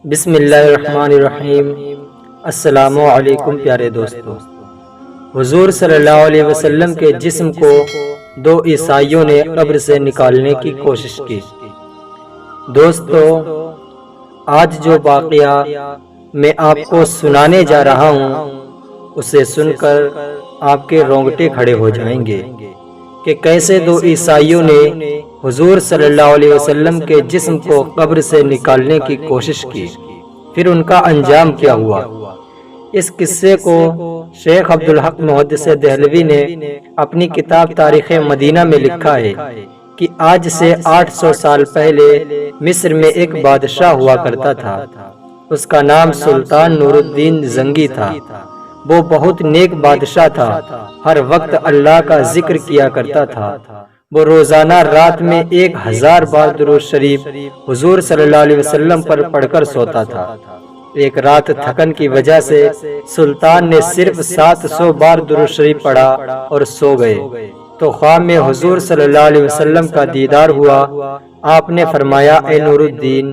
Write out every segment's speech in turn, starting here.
بسم اللہ الرحمن الرحیم۔ السلام علیکم پیارے دوستو۔ حضور صلی اللہ علیہ وسلم کے جسم کو دو عیسائیوں نے قبر سے نکالنے کی کوشش کی۔ دوستو، آج جو واقعہ میں آپ کو سنانے جا رہا ہوں اسے سن کر آپ کے رونگٹے کھڑے ہو جائیں گے کہ کیسے دو عیسائیوں نے حضور صلی اللہ علیہ وسلم کے جسم کو قبر سے نکالنے کی کوشش کی، پھر ان کا انجام کیا ہوا۔ اس قصے کو شیخ عبدالحق محدث دہلوی نے اپنی کتاب تاریخ مدینہ میں لکھا ہے کہ آج سے 800 سال پہلے مصر میں ایک بادشاہ ہوا کرتا تھا۔ اس کا نام سلطان نور الدین زنگی تھا۔ وہ بہت نیک بادشاہ تھا، ہر وقت اللہ کا ذکر کیا کرتا تھا۔ وہ روزانہ رات میں 1000 بار درود شریف حضور صلی اللہ علیہ وسلم پر پڑھ کر سوتا تھا۔ ایک رات تھکن کی وجہ سے سلطان نے صرف 700 بار درود شریف پڑھا اور سو گئے تو خواب میں حضور صلی اللہ علیہ وسلم کا دیدار ہوا۔ آپ نے فرمایا، اے نور الدین،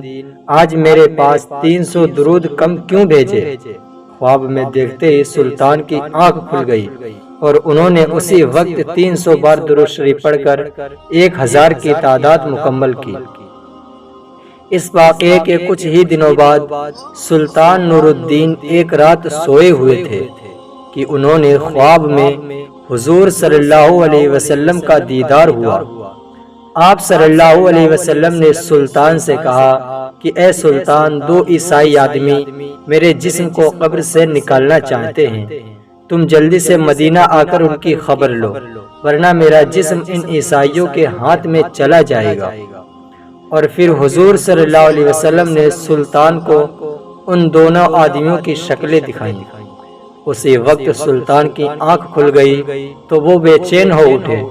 آج میرے پاس 300 درود کم کیوں بھیجے؟ خواب میں دیکھتے ہی سلطان کی آنکھ کھل گئی اور انہوں نے اسی وقت 300 بار درود شریف پڑھ کر 1000 کی تعداد مکمل کی۔ اس واقعے کے کچھ ہی دنوں بعد سلطان نور الدین ایک رات سوئے ہوئے تھے کہ انہوں نے خواب میں حضور صلی اللہ علیہ وسلم کا دیدار ہوا۔ آپ صلی اللہ علیہ وسلم نے سلطان سے کہا کہ اے سلطان، دو عیسائی آدمی میرے جسم کو قبر سے نکالنا چاہتے ہیں، تم جلدی سے مدینہ آ کر ان کی خبر لو، ورنہ میرا جسم ان عیسائیوں کے ہاتھ میں چلا جائے گا۔ اور پھر حضور صلی اللہ علیہ وسلم نے سلطان کو ان دونوں آدمیوں کی شکلیں دکھائیں۔ اسی وقت سلطان کی آنکھ کھل گئی تو وہ بے چین ہو اٹھے۔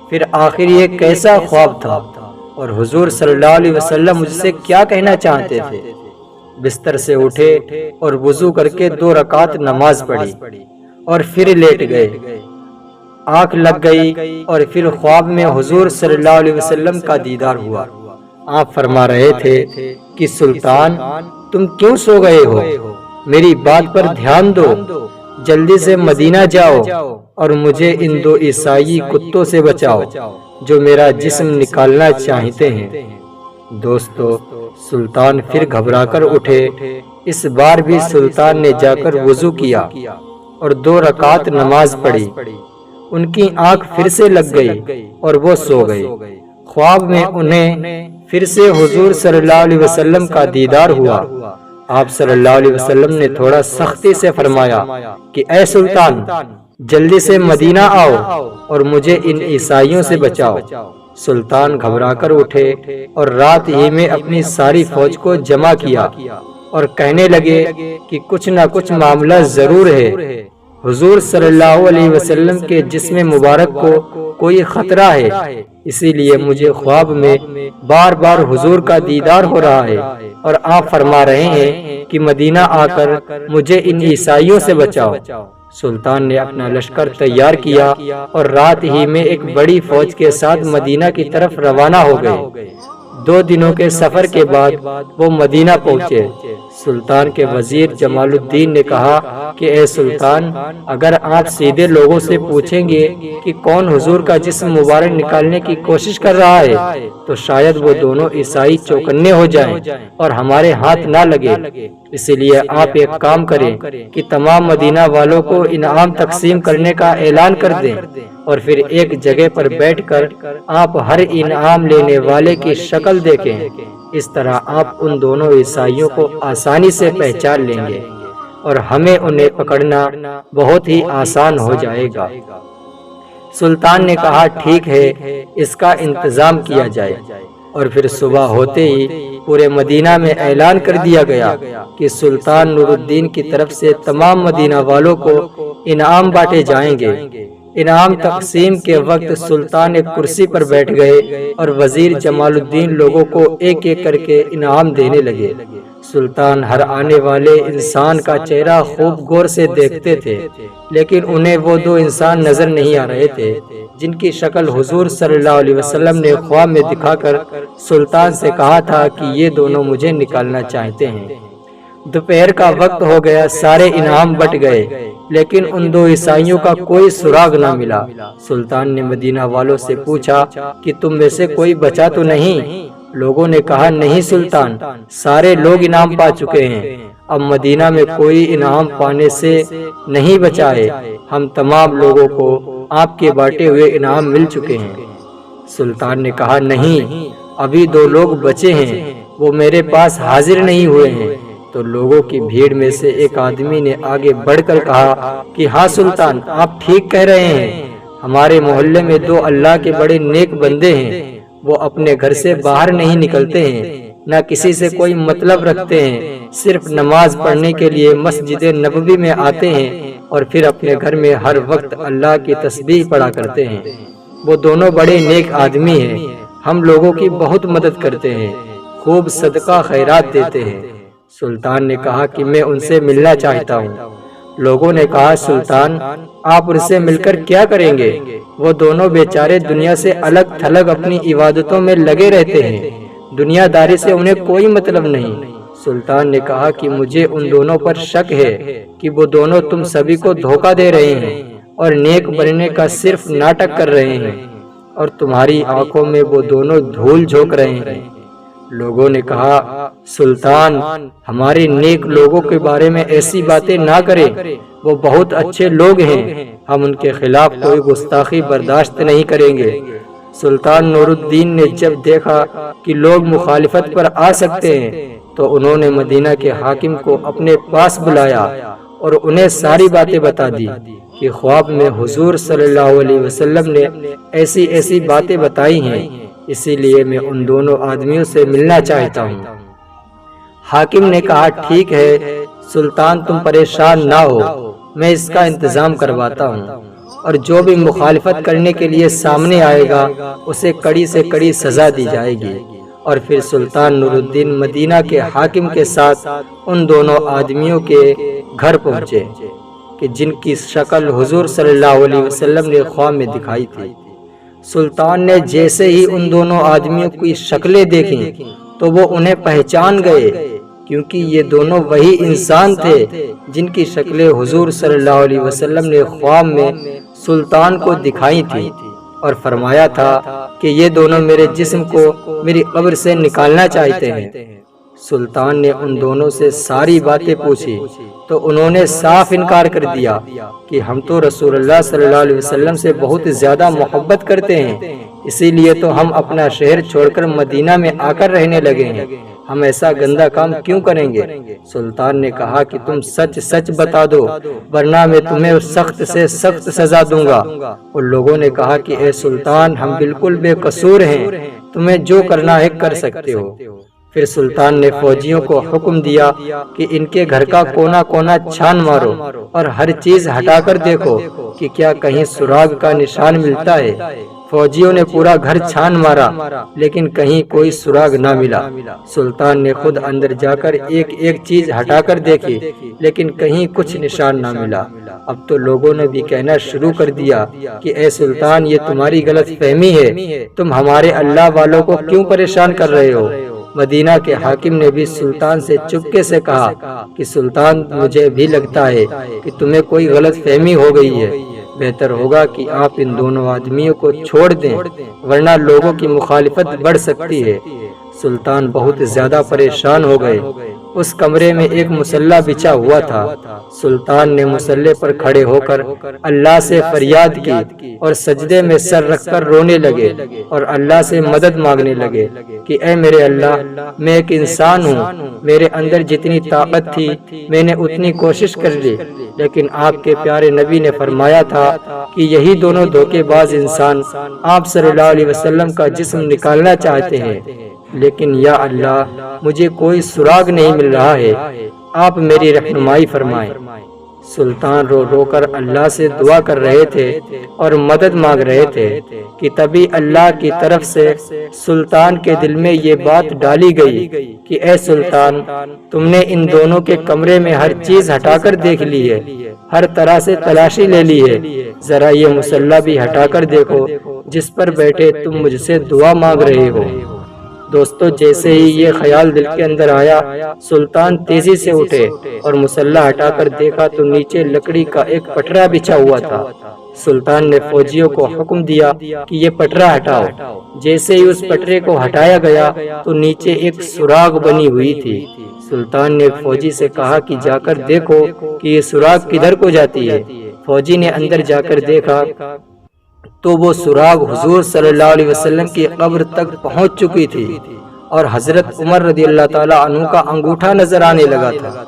پھر آخر یہ کیسا خواب تھا اور حضور صلی اللہ علیہ وسلم مجھ سے کیا کہنا چاہتے تھے؟ بستر سے اٹھے اور وضو کر کے 2 رکعت نماز پڑھی اور پھر لیٹ گئے۔ آنکھ لگ گئی اور پھر خواب میں حضور صلی اللہ علیہ وسلم کا دیدار ہوا۔ آپ فرما رہے تھے کہ سلطان، تم کیوں سو گئے ہو؟ میری بات پر دھیان دو، جلدی سے مدینہ جاؤ اور مجھے ان 2 عیسائی کتوں سے بچاؤ جو میرا جسم نکالنا چاہتے ہیں۔ دوستو، سلطان پھر گھبرا کر اٹھے۔ اس بار بھی سلطان نے جا کر وضو کیا اور 2 رکعت نماز پڑھی۔ ان کی آنکھ پھر سے لگ گئی اور وہ سو گئے۔ خواب میں انہیں پھر سے حضور صلی اللہ علیہ وسلم کا دیدار ہوا۔ آپ صلی اللہ علیہ وسلم نے تھوڑا سختی سے فرمایا کہ اے سلطان، جلدی سے مدینہ آؤ اور مجھے ان عیسائیوں سے بچاؤ۔ سلطان گھبرا کر اٹھے اور رات ہی میں اپنی ساری فوج کو جمع کیا اور کہنے لگے کہ کچھ نہ کچھ معاملہ ضرور ہے۔ حضور صلی اللہ علیہ وسلم کے جسم مبارک کو کوئی خطرہ ہے، اسی لیے مجھے خواب میں بار بار حضور کا دیدار ہو رہا ہے اور آپ فرما رہے ہیں کہ مدینہ آ کر مجھے ان عیسائیوں سے بچاؤ۔ سلطان نے اپنا لشکر تیار کیا اور رات ہی میں ایک بڑی فوج کے ساتھ مدینہ کی طرف روانہ ہو گئے۔ 2 دنوں کے سفر کے بعد وہ مدینہ پہنچے۔ سلطان کے وزیر جمال الدین نے کہا کہ اے سلطان، اگر آپ سیدھے لوگوں سے پوچھیں گے کہ کون حضور کا جسم مبارک نکالنے کی کوشش کر رہا ہے تو شاید وہ دونوں عیسائی چوکنے ہو جائیں اور ہمارے ہاتھ نہ لگے۔ اسی لیے آپ ایک کام کریں کہ تمام مدینہ والوں کو انعام تقسیم کرنے کا اعلان کر دیں اور پھر ایک جگہ پر بیٹھ کر آپ ہر انعام لینے والے کی شکل دیکھیں۔ اس طرح آپ ان دونوں عیسائیوں کو آسانی سے پہچان لیں گے اور ہمیں انہیں پکڑنا بہت ہی آسان ہو جائے گا۔ سلطان نے کہا، ٹھیک ہے، اس کا انتظام کیا جائے۔ اور پھر صبح ہوتے ہی پورے مدینہ میں اعلان کر دیا گیا کہ سلطان نور الدین کی طرف سے تمام مدینہ والوں کو انعام بانٹے جائیں گے۔ انعام تقسیم کے وقت سلطان ایک کرسی پر بیٹھ گئے اور وزیر جمال الدین لوگوں کو ایک ایک کر کے انعام دینے لگے۔ سلطان ہر آنے والے انسان کا چہرہ خوب غور سے دیکھتے تھے، لیکن انہیں وہ 2 انسان نظر نہیں آ رہے تھے جن کی شکل حضور صلی اللہ علیہ وسلم نے خواب میں دکھا کر سلطان سے کہا تھا کہ یہ دونوں مجھے نکالنا چاہتے ہیں۔ دوپہر کا وقت ہو گیا، سارے انعام بٹ گئے، لیکن ان دو عیسائیوں کا کوئی سراغ نہ ملا۔ سلطان نے مدینہ والوں سے پوچھا کہ تم میں سے کوئی بچا تو نہیں؟ لوگوں نے کہا نہیں سلطان، سارے لوگ انعام پا چکے ہیں، اب مدینہ میں کوئی انعام پانے سے نہیں بچا ہے، ہم تمام لوگوں کو آپ کے بانٹے ہوئے انعام مل چکے ہیں۔ سلطان نے کہا نہیں، ابھی دو لوگ بچے ہیں، وہ میرے پاس حاضر نہیں ہوئے ہیں۔ تو لوگوں کی بھیڑ میں سے ایک آدمی نے آگے بڑھ کر کہا کہ ہاں سلطان، آپ ٹھیک کہہ رہے ہیں، ہمارے محلے میں دو اللہ کے بڑے نیک بندے ہیں، وہ اپنے گھر سے باہر نہیں نکلتے ہیں، نہ کسی سے کوئی مطلب رکھتے ہیں، صرف نماز پڑھنے کے لیے مسجد نبوی میں آتے ہیں اور پھر اپنے گھر میں ہر وقت اللہ کی تسبیح پڑھا کرتے ہیں۔ وہ دونوں بڑے نیک آدمی ہیں، ہم لوگوں کی بہت مدد کرتے ہیں، خوب صدقہ خیرات دیتے ہیں۔ سلطان نے کہا کہ میں ان سے ملنا چاہتا ہوں۔ لوگوں نے کہا سلطان، آپ ان سے مل کر کیا کریں گے؟ وہ دونوں بیچارے دنیا سے الگ تھلگ اپنی عبادتوں میں لگے رہتے ہیں، دنیا داری سے انہیں کوئی مطلب نہیں۔ سلطان نے کہا کہ مجھے ان دونوں پر شک ہے کہ وہ دونوں تم سبھی کو دھوکہ دے رہے ہیں اور نیک بننے کا صرف ناٹک کر رہے ہیں، اور تمہاری آنکھوں میں وہ دونوں دھول جھونک رہے ہیں۔ لوگوں نے کہا سلطان، ہمارے نیک لوگوں کے بارے میں ایسی باتیں نہ کریں، وہ بہت اچھے لوگ ہیں، ہم ان کے خلاف کوئی گستاخی برداشت نہیں کریں گے۔ سلطان نور الدین نے جب دیکھا کہ لوگ مخالفت پر آ سکتے ہیں تو انہوں نے مدینہ کے حاکم کو اپنے پاس بلایا اور انہیں ساری باتیں بتا دی کہ خواب میں حضور صلی اللہ علیہ وسلم نے ایسی ایسی باتیں بتائی ہیں، اسی لیے میں ان دونوں آدمیوں سے ملنا چاہتا ہوں۔ حاکم نے کہا ٹھیک ہے سلطان، تم پریشان نہ ہو، میں اس کا انتظام کرواتا ہوں، اور جو بھی مخالفت کرنے کے لیے سامنے آئے گا اسے کڑی سے کڑی سزا دی جائے گی۔ اور پھر سلطان نور الدین مدینہ کے حاکم کے ساتھ ان دونوں آدمیوں کے گھر پہنچے کہ جن کی شکل حضور صلی اللہ علیہ وسلم نے خواب میں دکھائی تھی۔ سلطان نے جیسے ہی ان دونوں آدمیوں کی شکلیں دیکھیں تو وہ انہیں پہچان گئے، کیونکہ یہ دونوں وہی انسان تھے جن کی شکلیں حضور صلی اللہ علیہ وسلم نے خواب میں سلطان کو دکھائی تھی، اور فرمایا تھا کہ یہ دونوں میرے جسم کو میری قبر سے نکالنا چاہتے ہیں۔ سلطان نے ان دونوں سے ساری باتیں پوچھی تو انہوں نے صاف انکار کر دیا کہ ہم تو رسول اللہ صلی اللہ علیہ وسلم سے بہت زیادہ محبت کرتے ہیں، اسی لیے تو ہم اپنا شہر چھوڑ کر مدینہ میں آ کر رہنے لگے ہیں، ہم ایسا گندا کام کیوں کریں گے؟ سلطان نے کہا کہ تم سچ سچ بتا دو، ورنہ میں تمہیں سخت سے سخت سزا دوں گا۔ اور لوگوں نے کہا کہ اے سلطان، ہم بالکل بے قصور ہیں، تمہیں جو کرنا ہے کر سکتے ہو۔ پھر سلطان نے فوجیوں کو حکم دیا کہ ان کے گھر کا کونا کونا چھان مارو اور ہر چیز ہٹا کر دیکھو کہ کیا کہیں سراغ کا نشان ملتا ہے۔ فوجیوں نے پورا گھر چھان مارا لیکن کہیں کوئی سراغ نہ ملا۔ سلطان نے خود اندر جا کر ایک ایک چیز ہٹا کر دیکھی لیکن کہیں کچھ نشان نہ ملا۔ اب تو لوگوں نے بھی کہنا شروع کر دیا کہ اے سلطان، یہ تمہاری غلط فہمی ہے، تم ہمارے اللہ والوں کو کیوں پریشان کر رہے ہو؟ مدینہ کے حاکم نے بھی سلطان سے چپکے سے کہا کہ سلطان، مجھے بھی لگتا ہے کہ تمہیں کوئی غلط فہمی ہو گئی ہے، بہتر ہوگا کہ آپ ان دونوں آدمیوں کو چھوڑ دیں ورنہ لوگوں کی مخالفت بڑھ سکتی ہے۔ سلطان بہت زیادہ پریشان ہو گئے۔ اس کمرے میں ایک مصلی بچھا ہوا تھا۔ سلطان نے مصلی پر کھڑے ہو کر اللہ سے فریاد کی اور سجدے میں سر رکھ کر رونے لگے اور اللہ سے مدد مانگنے لگے کہ اے میرے اللہ، میں ایک انسان ہوں، میرے اندر جتنی طاقت تھی میں نے اتنی کوشش کر لی، لیکن آپ کے پیارے نبی نے فرمایا تھا کہ یہی دونوں دھوکے باز انسان آپ صلی اللہ علیہ وسلم کا جسم نکالنا چاہتے ہیں، لیکن یا اللہ مجھے کوئی سراغ نہیں مل رہا ہے، آپ میری رہنمائی فرمائیں۔ سلطان رو رو کر اللہ سے دعا کر رہے تھے اور مدد مانگ رہے تھے کہ تبھی اللہ کی طرف سے سلطان کے دل میں یہ بات ڈالی گئی کہ اے سلطان، تم نے ان دونوں کے کمرے میں ہر چیز ہٹا کر دیکھ لی ہے، ہر طرح سے تلاشی لے لی ہے، ذرا یہ مصلی بھی ہٹا کر دیکھو جس پر بیٹھے تم مجھ سے دعا مانگ رہے ہو۔ دوستو جیسے ہی یہ خیال دل کے اندر آیا، سلطان تیزی سے اٹھے اور مسلح ہٹا کر دیکھا تو نیچے لکڑی کا ایک پٹرا بچھا ہوا تھا۔ سلطان نے فوجیوں کو حکم دیا کہ یہ پٹرا ہٹاؤ۔ جیسے ہی اس پٹرے کو ہٹایا گیا تو نیچے ایک سوراخ بنی ہوئی تھی۔ سلطان نے فوجی سے کہا کہ جا کر دیکھو کہ یہ سوراخ کدھر کو جاتی ہے۔ فوجی نے اندر جا کر دیکھا تو وہ سوراخ حضور صلی اللہ علیہ وسلم کی قبر تک پہنچ چکی تھی اور حضرت عمر رضی اللہ تعالی عنہ کا انگوٹھا نظر آنے لگا تھا۔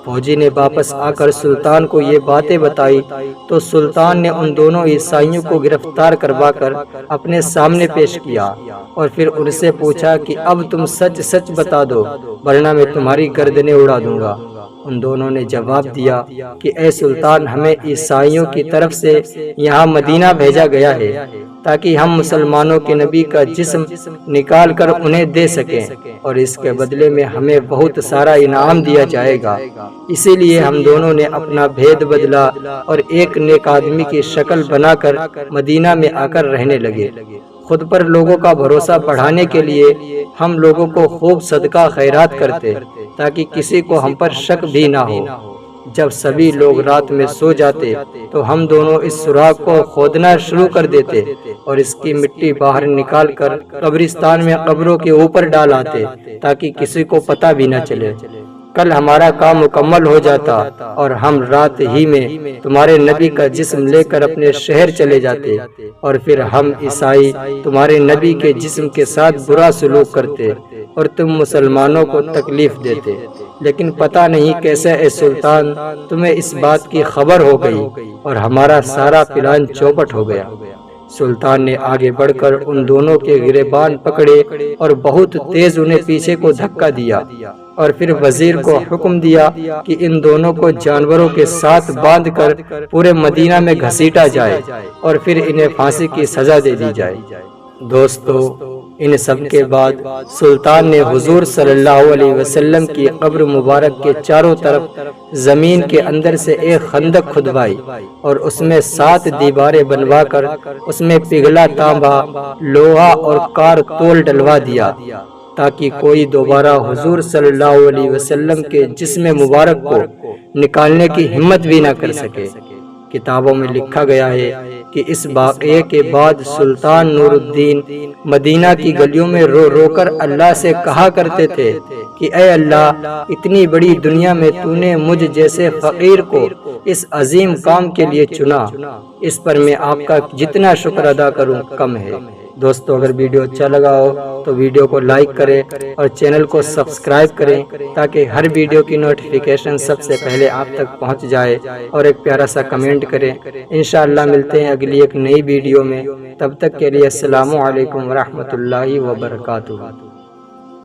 فوجی نے واپس آ کر سلطان کو یہ باتیں بتائی تو سلطان نے ان دونوں عیسائیوں کو گرفتار کروا کر اپنے سامنے پیش کیا اور پھر ان سے پوچھا کہ اب تم سچ سچ بتا دو ورنہ میں تمہاری گردنیں اڑا دوں گا۔ ان دونوں نے جواب دیا کہ اے سلطان، ہمیں عیسائیوں کی طرف سے یہاں مدینہ بھیجا گیا ہے تاکہ ہم مسلمانوں کے نبی کا جسم نکال کر انہیں دے سکیں اور اس کے بدلے میں ہمیں بہت سارا انعام دیا جائے گا۔ اسی لیے ہم دونوں نے اپنا بھید بدلا اور ایک نیک آدمی کی شکل بنا کر مدینہ میں آ کر رہنے لگے۔ خود پر لوگوں کا بھروسہ بڑھانے کے لیے ہم لوگوں کو خوب صدقہ خیرات کرتے تاکہ کسی کو ہم پر شک بھی نہ ہو۔ جب سبھی لوگ رات میں سو جاتے تو ہم دونوں اس سوراخ کو کھودنا شروع کر دیتے اور اس کی مٹی باہر نکال کر قبرستان میں قبروں کے اوپر ڈال آتے تاکہ کسی کو پتہ بھی نہ چلے۔ کل ہمارا کام مکمل ہو جاتا اور ہم رات ہی میں تمہارے نبی کا جسم لے کر اپنے شہر چلے جاتے اور پھر ہم عیسائی تمہارے نبی کے جسم کے ساتھ برا سلوک کرتے اور تم مسلمانوں کو تکلیف دیتے۔ لیکن پتہ نہیں کیسے اے سلطان تمہیں اس بات کی خبر ہو گئی اور ہمارا سارا پلان چوپٹ ہو گیا۔ سلطان نے آگے بڑھ کر ان دونوں کے گریبان پکڑے اور بہت تیز انہیں پیچھے کو دھکا دیا اور پھر وزیر کو حکم دیا کہ ان دونوں کو جانوروں کے ساتھ باندھ کر پورے مدینہ میں گھسیٹا جائے اور پھر انہیں پھانسی کی سزا دے دی جائے۔ دوستو ان سب کے بعد سلطان نے حضور صلی اللہ علیہ وسلم کی قبر مبارک کے چاروں طرف زمین کے اندر سے ایک خندق کھدوائی اور اس میں 7 دیواریں بنوا کر اس میں پگھلا تانبا، لوہا اور کارتول ڈلوا دیا تاکہ کوئی دوبارہ حضور صلی اللہ علیہ وسلم کے جسم مبارک کو نکالنے کی ہمت بھی نہ کر سکے۔ کتابوں میں لکھا گیا ہے کہ اس واقعے کے بعد سلطان نور الدین مدینہ کی گلیوں میں رو رو کر اللہ سے کہا کرتے تھے کہ اے اللہ، اتنی بڑی دنیا میں تو نے مجھ جیسے فقیر کو اس عظیم کام کے لیے چنا، اس پر میں آپ کا جتنا شکر ادا کروں کم ہے۔ دوستو اگر ویڈیو اچھا لگا ہو تو ویڈیو کو لائک کریں اور چینل کو سبسکرائب کریں تاکہ ہر ویڈیو کی نوٹیفیکیشن سب سے پہلے آپ تک پہنچ جائے، اور ایک پیارا سا کمنٹ کریں۔ انشاءاللہ ملتے ہیں اگلی ایک نئی ویڈیو میں، تب تک کے لیے السلام علیکم ورحمۃ اللہ وبرکاتہ۔